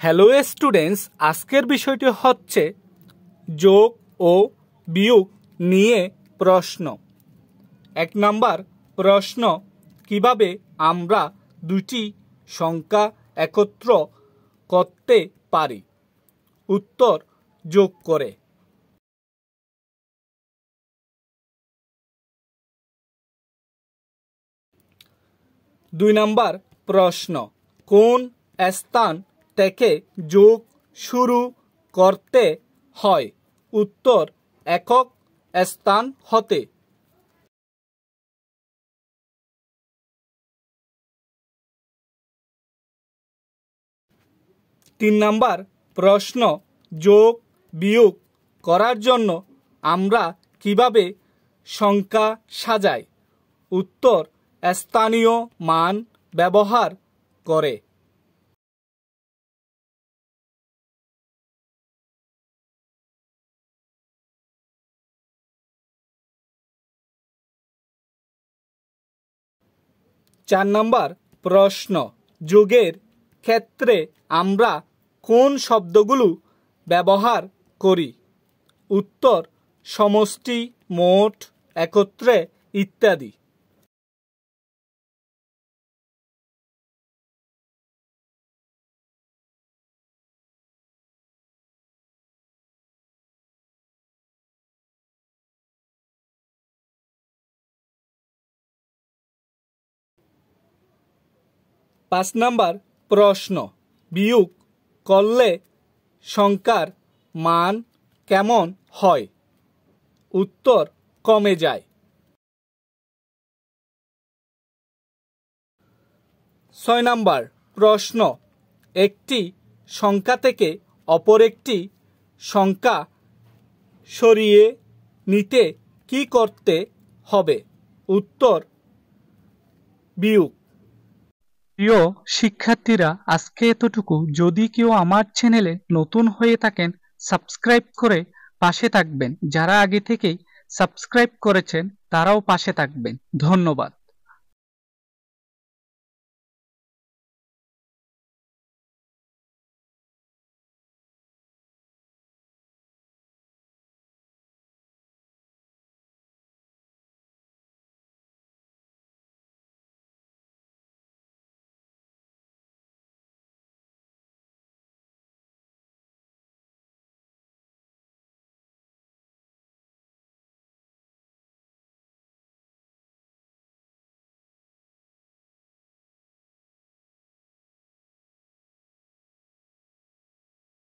Hello students, আজকের বিষয়টি হচ্ছে যোগ ও বিয়োগ নিয়ে প্রশ্ন। 1 নাম্বার প্রশ্ন, কিভাবে আমরা দুটি সংখ্যা একত্র করতে পারি? উত্তর, যোগ করে। 2 নাম্বার প্রশ্ন, কোন স্থান থেকে যোগ শুরু করতে হয়? উত্তর, একক স্থান হতে। 3 নাম্বার প্রশ্ন, যোগ বিয়োগ করার জন্য আমরা কিভাবে সংখ্যা সাজাই? উত্তর, স্থানীয় মান ব্যবহার করে। 4 নাম্বার প্রশ্ন, যোগের ক্ষেত্রে আমরা কোন শব্দগুলো ব্যবহার করি? উত্তর, সমষ্টি, মোট, একত্রে ইত্যাদি। 5 নাম্বার প্রশ্ন, বিয়োগ করলে সংখ্যার মান কেমন হয়? উত্তর, কমে যায়। 6 নাম্বার প্রশ্ন, একটি সংখ্যা থেকে অপর একটি সংখ্যা সরিয়ে নিতে কি করতে হবে? উত্তর, বিয়োগ। প্রিয় শিক্ষার্থীরা, আজকে এতটুকু। যদি কেউ আমার চ্যানেলে নতুন হয়ে থাকেন, সাবস্ক্রাইব করে পাশে থাকবেন। যারা আগে থেকেই সাবস্ক্রাইব করেছেন তারাও পাশে থাকবেন। ধন্যবাদ।